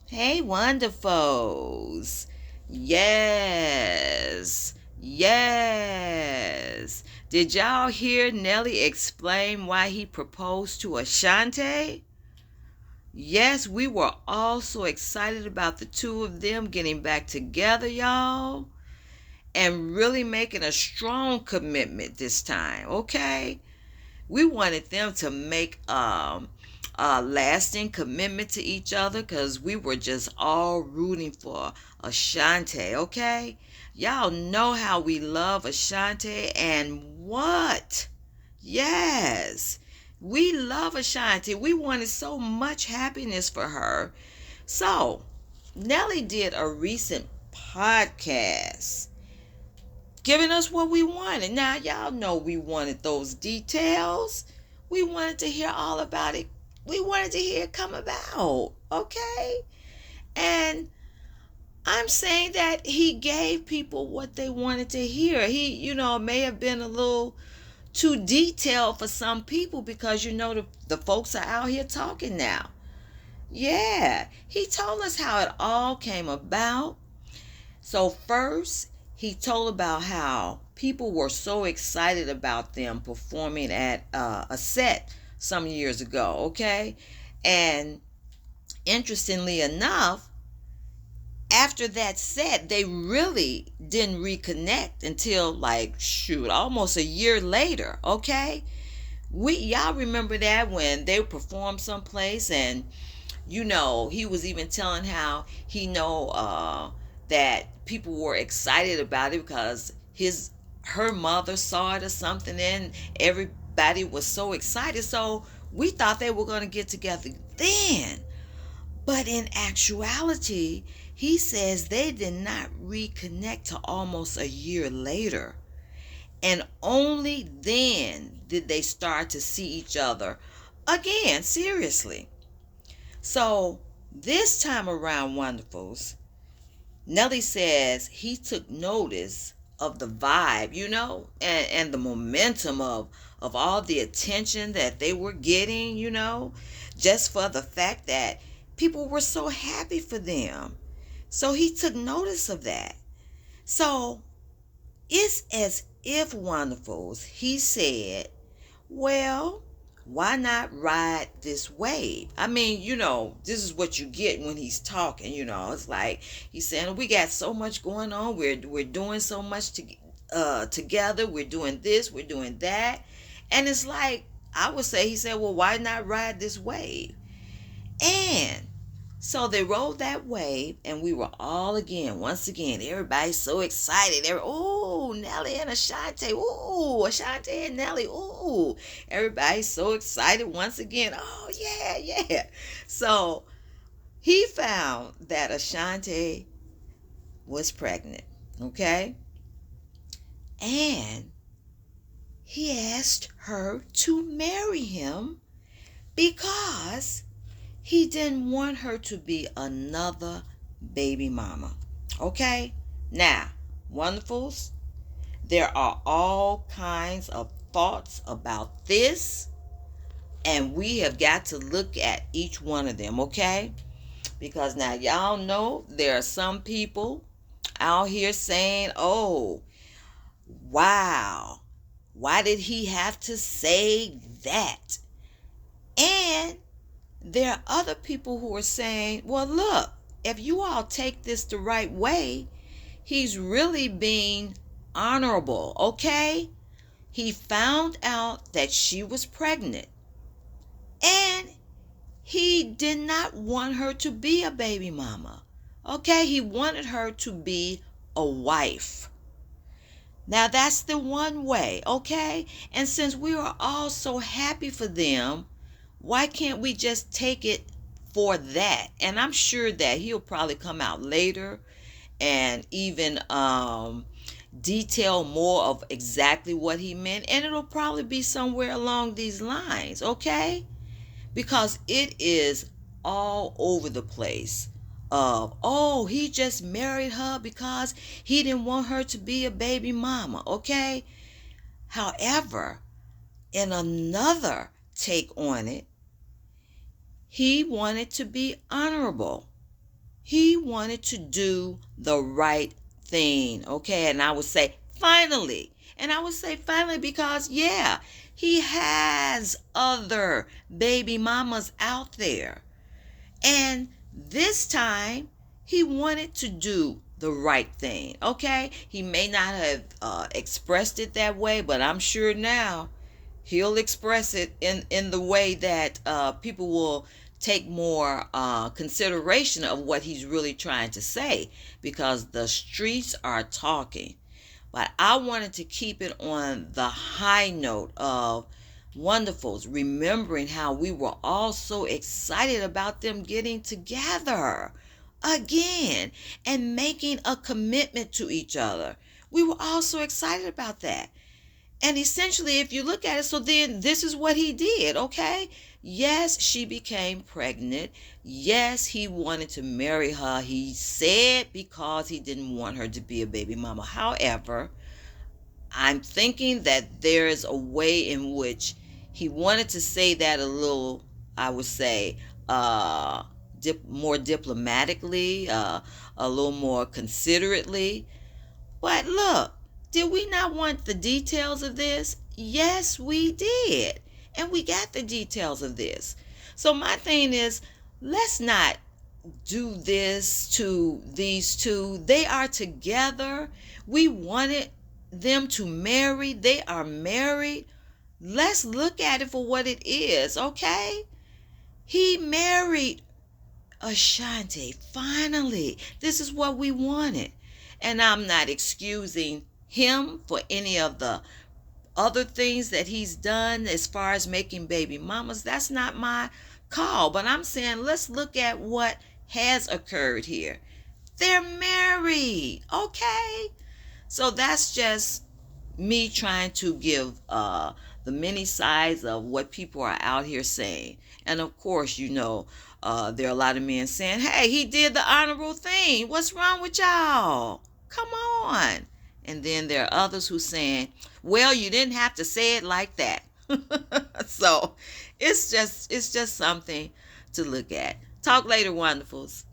Hey, wonderfuls. Yes. Yes. Did y'all hear Nelly explain why he proposed to Ashanti? Yes, we were all so excited about the two of them getting back together, y'all, and really making a strong commitment this time, okay? We wanted them to make a lasting commitment to each other because we were just all rooting for Ashanti, okay? Y'all know how we love Ashanti and what? Yes, we love Ashanti. We wanted so much happiness for her. So, Nelly did a recent podcast giving us what we wanted. Now, y'all know we wanted those details. We wanted to hear all about it. We wanted to hear it come about. Okay? And I'm saying that he gave people what they wanted to hear. He, may have been a little too detailed for some people because, the folks are out here talking now. Yeah, he told us how it all came about. So first, he told about how people were so excited about them performing at a set some years ago, okay? And interestingly enough, after that set, they really didn't reconnect until like shoot, almost a year later, okay? We y'all remember that when they performed someplace and he was even telling how he know that people were excited about it because her mother saw it or something, and everybody was so excited. So we thought they were going to get together then. But in actuality, he says they did not reconnect till almost a year later. And only then did they start to see each other again, seriously. So this time around, Wonderfuls, Nelly says he took notice of the vibe, and the momentum of all the attention that they were getting, just for the fact that people were so happy for them. So he took notice of that. So it's as if, Wonderfuls, he said, well, why not ride this wave? I mean, this is what you get when he's talking, It's like he's saying we got so much going on. We're doing so much together. We're doing this, we're doing that. And it's like I would say he said, well, why not ride this wave? And so they rode that wave, and we were all once again, everybody's so excited. Oh, Nelly and Ashanti. Oh, Ashanti and Nelly. Oh, everybody's so excited once again. Oh, yeah, yeah. So he found that Ashanti was pregnant, okay? And he asked her to marry him because he didn't want her to be another baby mama. Okay? Now, Wonderfuls, there are all kinds of thoughts about this, and we have got to look at each one of them, okay? Because now y'all know there are some people out here saying, oh, wow, why did he have to say that? And there are other people who are saying, well, look, if you all take this the right way, he's really being honorable, okay? He found out that she was pregnant, and he did not want her to be a baby mama, okay? He wanted her to be a wife. Now, that's the one way, okay? And since we are all so happy for them, why can't we just take it for that? And I'm sure that he'll probably come out later and even detail more of exactly what he meant, and it'll probably be somewhere along these lines, okay? Because it is all over the place of, oh, he just married her because he didn't want her to be a baby mama, okay? However, in another take on it, he wanted to be honorable. He wanted to do the right thing. Okay. And I would say, finally. And I would say, finally, because, yeah, he has other baby mamas out there. And this time, he wanted to do the right thing. Okay. He may not have expressed it that way, but I'm sure now he'll express it in the way that people will take more consideration of what he's really trying to say, because the streets are talking. But I wanted to keep it on the high note of Wonderfuls, remembering how we were all so excited about them getting together again and making a commitment to each other. We were all so excited about that. And essentially, if you look at it, so then this is what he did, okay? Yes, she became pregnant. Yes, he wanted to marry her. He said because he didn't want her to be a baby mama. However, I'm thinking that there is a way in which he wanted to say that a little, I would say, more diplomatically, a little more considerately. But look, did we not want the details of this? Yes, we did. And we got the details of this. So my thing is, let's not do this to these two. They are together. We wanted them to marry. They are married. Let's look at it for what it is, okay? He married Ashanti. Finally, this is what we wanted. And I'm not excusing him for any of the other things that he's done as far as making baby mamas. That's not my call. But I'm saying let's look at what has occurred here. They're married, okay? So that's just me trying to give the many sides of what people are out here saying. And of course, there are a lot of men saying, hey, he did the honorable thing. What's wrong with y'all? Come on. And then there are others who saying, well, you didn't have to say it like that. So it's just something to look at. Talk later, Wonderfuls.